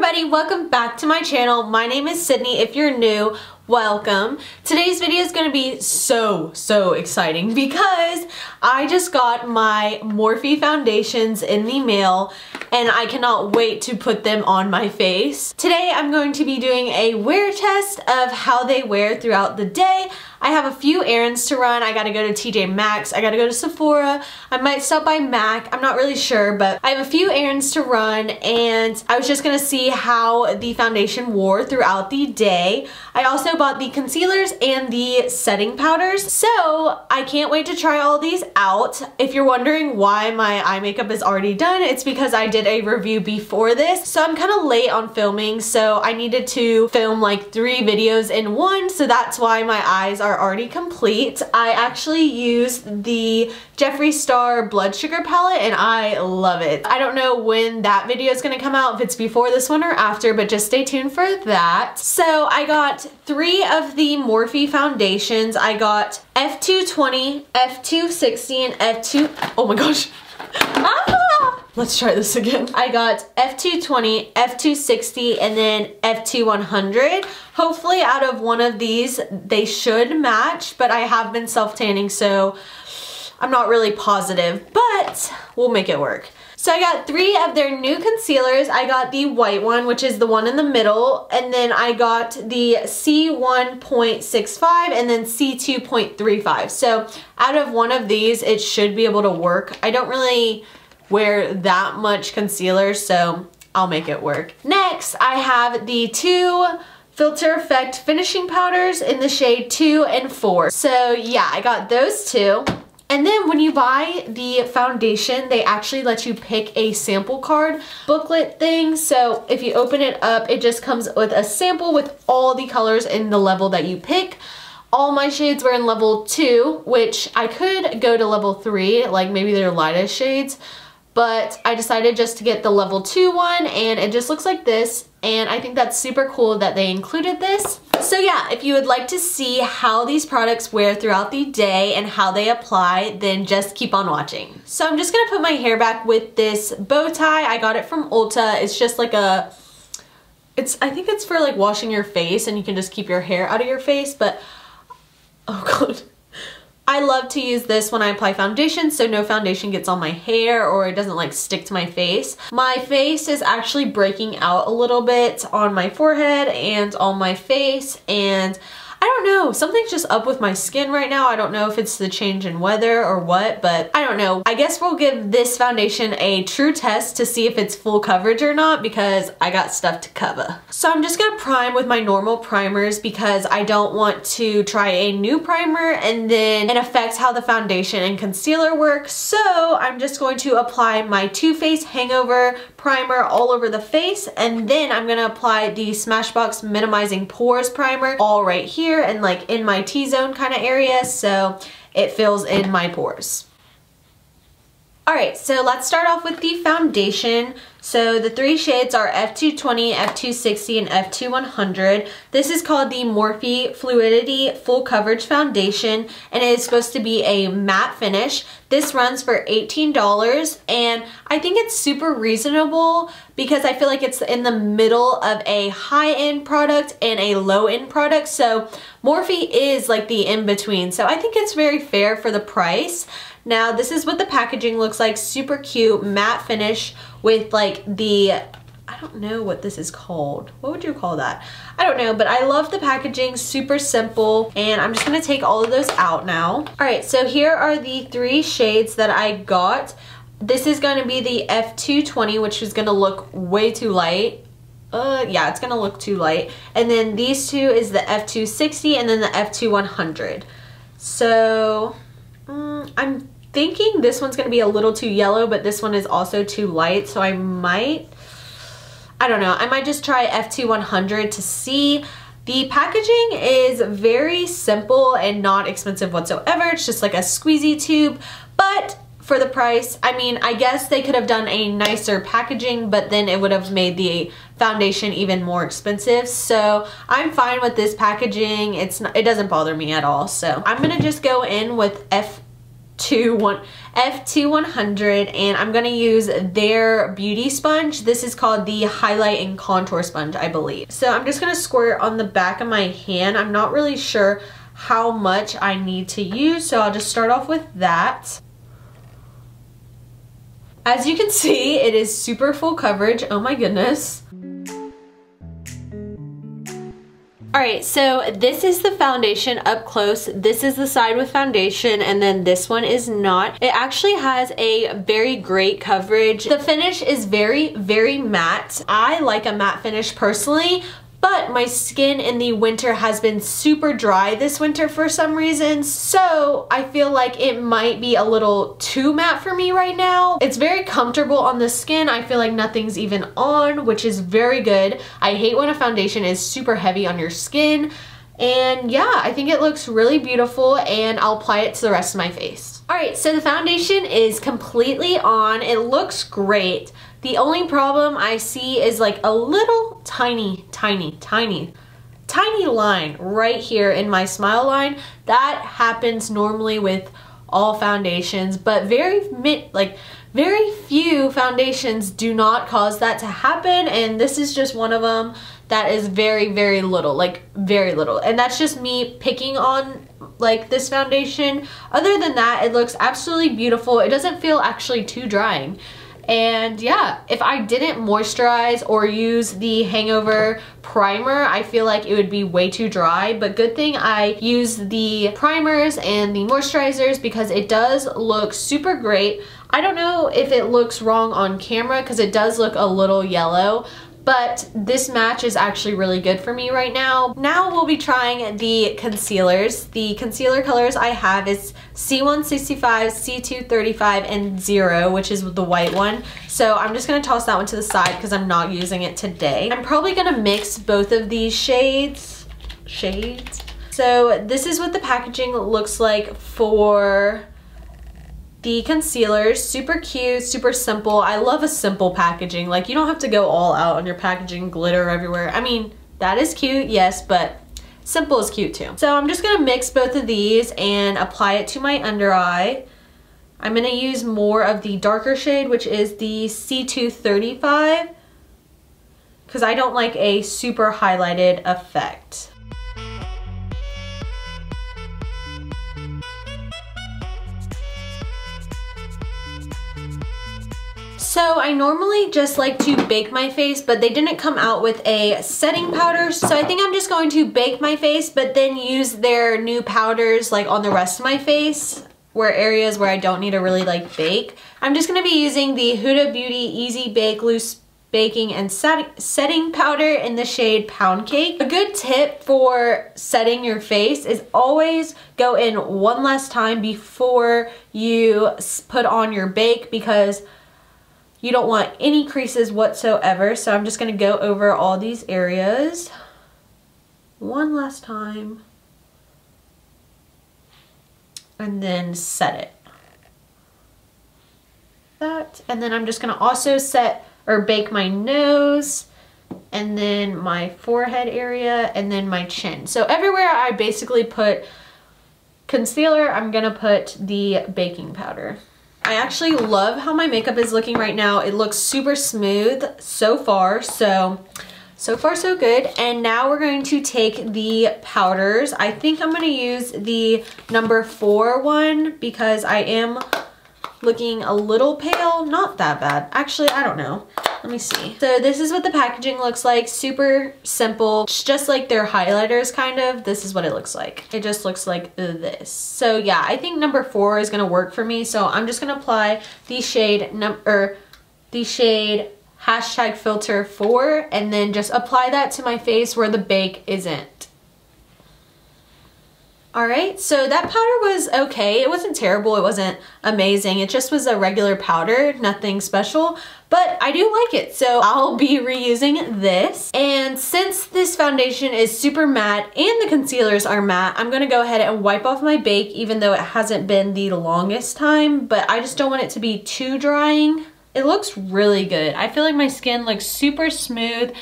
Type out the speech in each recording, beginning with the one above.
everybody, welcome back to my channel. My name is Sydney. If you're new, welcome. Today's video is going to be so exciting because I just got my Morphe Foundations in the mail and I cannot wait to put them on my face. Today I'm going to be doing a wear test of how they wear throughout the day. I have a few errands to run. I gotta go to TJ Maxx, I gotta go to Sephora, I might stop by MAC, I'm not really sure, but I have a few errands to run and I was just gonna see how the foundation wore throughout the day. I also bought the concealers and the setting powders, so I can't wait to try all these out. If you're wondering why my eye makeup is already done, it's because I did a review before this, so I'm kind of late on filming, so I needed to film like 3 videos in one, so that's why my eyes are already complete. I actually used the Jeffree Star blood sugar palette and I love it. I don't know when that video is gonna come out, if it's before this one or after, but just stay tuned for that. So I got 3 of the Morphe foundations. I got F220, F260, and F2... oh my gosh. Ah! Let's try this again. I got F220, F260, and then F2100. Hopefully out of one of these, they should match, but I have been self-tanning, so I'm not really positive, but we'll make it work. So I got 3 of their new concealers. I got the white one, which is the one in the middle, and then I got the C1.65 and then C2.35. So out of one of these, it should be able to work. I don't really wear that much concealer, so I'll make it work. Next, I have the 2 Filter Effect finishing powders in the shade 2 and 4. So yeah, I got those 2. And then when you buy the foundation, they actually let you pick a sample card booklet thing. So if you open it up, it just comes with a sample with all the colors in the level that you pick. All my shades were in level 2, which I could go to level 3, like maybe they're lightest shades. But I decided just to get the level 2 one, and it just looks like this, and I think that's super cool that they included this. So yeah, if you would like to see how these products wear throughout the day and how they apply, then just keep on watching. So I'm just gonna put my hair back with this bow tie. I got it from Ulta. It's just like a, I think it's for like washing your face and you can just keep your hair out of your face, but oh god. I love to use this when I apply foundation, so no foundation gets on my hair or it doesn't like stick to my face. My face is actually breaking out a little bit on my forehead and on my face, and I don't know, something's just up with my skin right now. I don't know if it's the change in weather or what, but I don't know. I guess we'll give this foundation a true test to see if it's full coverage or not, because I got stuff to cover. So I'm just gonna prime with my normal primers because I don't want to try a new primer and then it affects how the foundation and concealer work. So I'm just going to apply my Too Faced Hangover primer all over the face, and then I'm gonna apply the Smashbox Minimizing Pores primer all right here and like in my T-zone kind of area, so it fills in my pores. Alright, so let's start off with the foundation. So the 3 shades are F220, F260, and F2100. This is called the Morphe Fluidity Full Coverage Foundation, and it is supposed to be a matte finish. This runs for $18, and I think it's super reasonable because I feel like it's in the middle of a high-end product and a low-end product. So Morphe is like the in-between, so I think it's very fair for the price. Now this is what the packaging looks like, super cute matte finish with like the, I don't know what this is called. What would you call that? I don't know, but I love the packaging, super simple, and I'm just gonna take all of those out now. All right, so here are the 3 shades that I got. This is gonna be the F220, which is gonna look way too light. Yeah, it's gonna look too light. And then these 2 is the F260 and then the F2100. So, I'm thinking this one's gonna be a little too yellow, but this one is also too light, so I might just try F2100 to see. The packaging is very simple and not expensive whatsoever. It's just like a squeezy tube, but for the price, I mean, I guess they could have done a nicer packaging, but then it would have made the foundation even more expensive. So I'm fine with this packaging. It doesn't bother me at all. So I'm gonna just go in with F2100, and I'm gonna use their beauty sponge. This is called the Highlight and Contour Sponge, I believe. So I'm just gonna squirt on the back of my hand. I'm not really sure how much I need to use, so I'll just start off with that. As you can see, it is super full coverage. Oh my goodness. Alright, so this is the foundation up close. This is the side with foundation, and then this one is not. It actually has a very great coverage. The finish is very, very matte. I like a matte finish personally, but my skin in the winter has been super dry this winter for some reason, so I feel like it might be a little too matte for me right now. It's very comfortable on the skin. I feel like nothing's even on, which is very good. I hate when a foundation is super heavy on your skin. And yeah, I think it looks really beautiful, and I'll apply it to the rest of my face. Alright, so the foundation is completely on. It looks great. The only problem I see is like a little tiny line right here in my smile line. That happens normally with all foundations, but very few foundations do not cause that to happen, and this is just one of them that is very, very little, like very little. And that's just me picking on like this foundation. Other than that, it looks absolutely beautiful. It doesn't feel actually too drying. And yeah, if I didn't moisturize or use the Hangover primer, I feel like it would be way too dry. But good thing I use the primers and the moisturizers because it does look super great. I don't know if it looks wrong on camera because it does look a little yellow, but this match is actually really good for me right now. Now we'll be trying the concealers. The concealer colors I have is C165, C235, and 0, which is the white one. So I'm just gonna toss that one to the side because I'm not using it today. I'm probably gonna mix both of these shades. So this is what the packaging looks like for the concealers. Super cute, super simple. I love a simple packaging. Like, you don't have to go all out on your packaging, glitter everywhere. I mean, that is cute, yes, but simple is cute too. So I'm just gonna mix both of these and apply it to my under eye. I'm gonna use more of the darker shade, which is the C235, because I don't like a super highlighted effect. So I normally just like to bake my face, but they didn't come out with a setting powder. So I think I'm just going to bake my face, but then use their new powders like on the rest of my face, where areas where I don't need to really like bake. I'm just gonna be using the Huda Beauty Easy Bake Loose Baking and Setting Powder in the shade Pound Cake. A good tip for setting your face is always go in one last time before you put on your bake, because you don't want any creases whatsoever. So I'm just gonna go over all these areas one last time and then set it. That, and then I'm just gonna also set or bake my nose, and then my forehead area, and then my chin. So everywhere I basically put concealer, I'm gonna put the baking powder. I actually love how my makeup is looking right now. It looks super smooth so far, so far so good. And now we're going to take the powders. I think I'm gonna use the number 4 one because I am looking a little pale. Not that bad. Actually, I don't know. Let me see. So this is what the packaging looks like. Super simple. It's just like their highlighters kind of. This is what it looks like. It just looks like this. So yeah, I think number 4 is gonna work for me. So I'm just gonna apply the shade #filter 4, and then just apply that to my face where the bake isn't. Alright, so that powder was okay. It wasn't terrible, it wasn't amazing. It just was a regular powder, nothing special, but I do like it, so I'll be reusing this. And since this foundation is super matte and the concealers are matte, I'm gonna go ahead and wipe off my bake, even though it hasn't been the longest time, but I just don't want it to be too drying. It looks really good. I feel like my skin looks super smooth.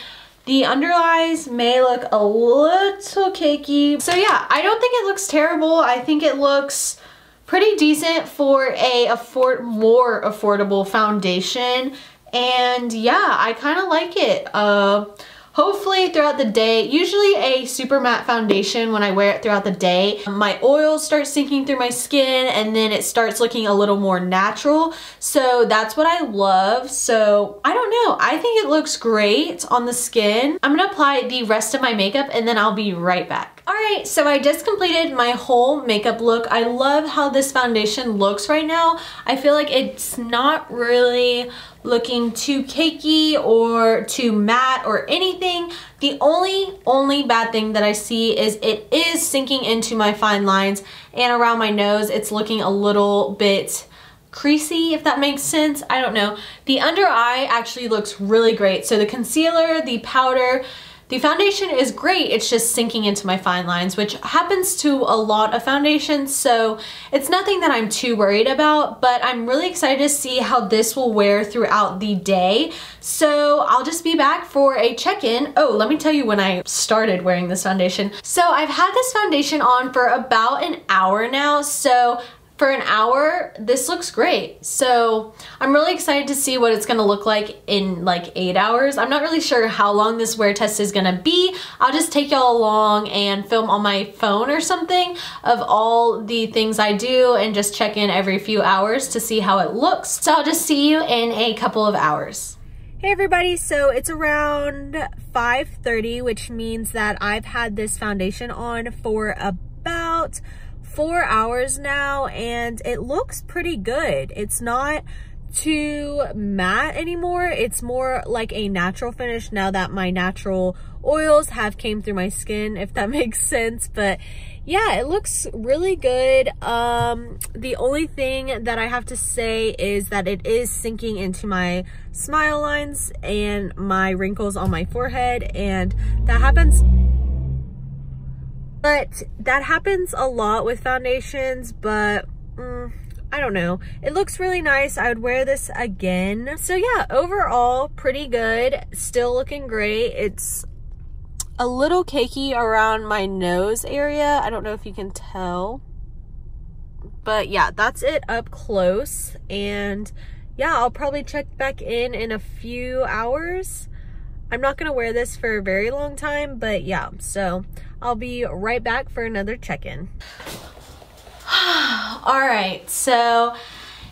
The under eyes may look a little cakey. So yeah, I don't think it looks terrible. I think it looks pretty decent for a more affordable foundation. And yeah, I kind of like it. Hopefully throughout the day, usually a super matte foundation, when I wear it throughout the day, my oils start sinking through my skin and then it starts looking a little more natural. So that's what I love. So I don't know, I think it looks great on the skin. I'm gonna apply the rest of my makeup and then I'll be right back. Alright, so I just completed my whole makeup look. I love how this foundation looks right now. I feel like it's not really looking too cakey or too matte or anything. The only bad thing that I see is it is sinking into my fine lines and around my nose. It's looking a little bit creasy, if that makes sense. I don't know. The under eye actually looks really great. So the concealer, the powder, the foundation is great, it's just sinking into my fine lines, which happens to a lot of foundations, so it's nothing that I'm too worried about, but I'm really excited to see how this will wear throughout the day. So I'll just be back for a check-in. Oh, let me tell you when I started wearing this foundation. So I've had this foundation on for about an hour now, so for an hour, this looks great. So I'm really excited to see what it's gonna look like in like 8 hours. I'm not really sure how long this wear test is gonna be. I'll just take y'all along and film on my phone or something of all the things I do and just check in every few hours to see how it looks. So I'll just see you in a couple of hours. Hey everybody, so it's around 5:30, which means that I've had this foundation on for about 4 hours now and it looks pretty good. It's not too matte anymore. It's more like a natural finish now that my natural oils have came through my skin, if that makes sense. But yeah, it looks really good. The only thing that I have to say is that it is sinking into my smile lines and my wrinkles on my forehead, and that happens a lot with foundations, but I don't know. It looks really nice. I would wear this again. So yeah, overall pretty good. Still looking great. It's a little cakey around my nose area. I don't know if you can tell, but yeah, that's it up close. And yeah, I'll probably check back in a few hours. I'm not gonna wear this for a very long time, but yeah, so I'll be right back for another check-in. All right, so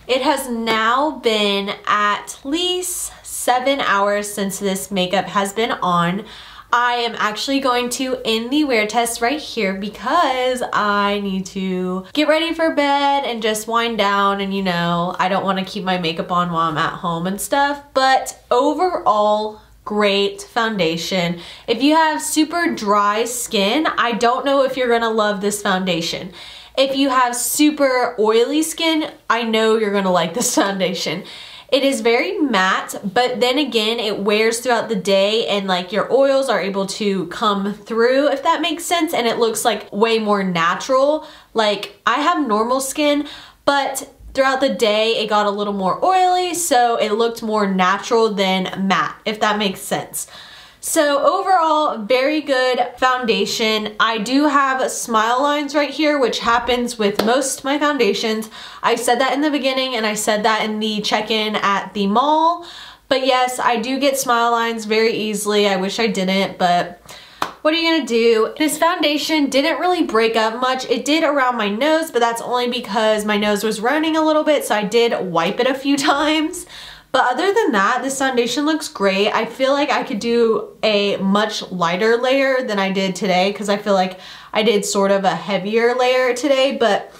it has now been at least 7 hours since this makeup has been on. I am actually going to end the wear test right here because I need to get ready for bed and just wind down, and you know, I don't want to keep my makeup on while I'm at home and stuff. But overall, great foundation. If you have super dry skin, I don't know if you're gonna love this foundation. If you have super oily skin, I know you're gonna like this foundation. It is very matte, but then again, it wears throughout the day and like your oils are able to come through, if that makes sense, and it looks like way more natural. Like, I have normal skin, but throughout the day, it got a little more oily, so it looked more natural than matte, if that makes sense. So overall, very good foundation. I do have smile lines right here, which happens with most of my foundations. I said that in the beginning and I said that in the check-in at the mall. But yes, I do get smile lines very easily. I wish I didn't, but what are you gonna do? This foundation didn't really break up much. It did around my nose, but that's only because my nose was running a little bit, so I did wipe it a few times. But other than that, this foundation looks great. I feel like I could do a much lighter layer than I did today because I feel like I did sort of a heavier layer today, but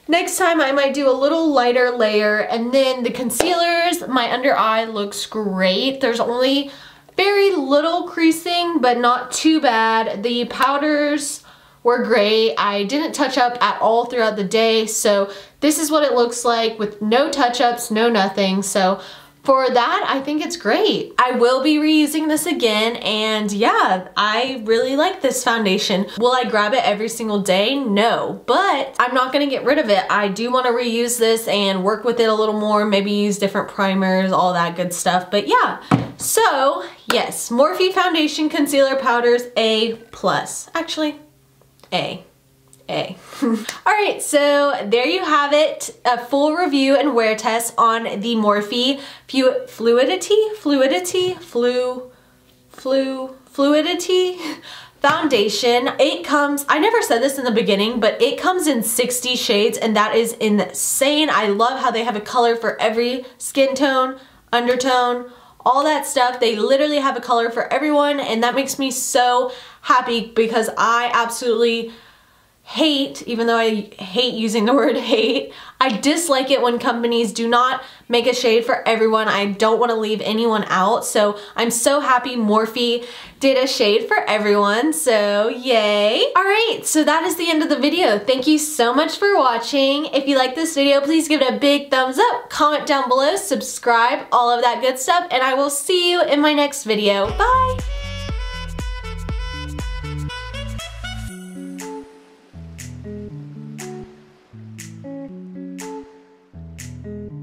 next time I might do a little lighter layer. And then the concealers, my under eye looks great. There's only very little creasing, but not too bad. The powders were great. I didn't touch up at all throughout the day, so this is what it looks like with no touch-ups, no nothing. So for that, I think it's great. I will be reusing this again, and yeah, I really like this foundation. Will I grab it every single day? No, but I'm not gonna get rid of it. I do wanna reuse this and work with it a little more, maybe use different primers, all that good stuff. But yeah, so yes, Morphe Foundation Concealer Powders A+. Actually, A. A. Alright, so there you have it. A full review and wear test on the Morphe Fluidity foundation. It comes, I never said this in the beginning, but it comes in 60 shades and that is insane. I love how they have a color for every skin tone, undertone, all that stuff. They literally have a color for everyone and that makes me so happy because I absolutely hate, even though I hate using the word hate, I dislike it when companies do not make a shade for everyone. I don't want to leave anyone out. So I'm so happy Morphe did a shade for everyone. So yay. All right, so that is the end of the video. Thank you so much for watching. If you like this video, please give it a big thumbs up, comment down below, subscribe, all of that good stuff, and I will see you in my next video. Bye.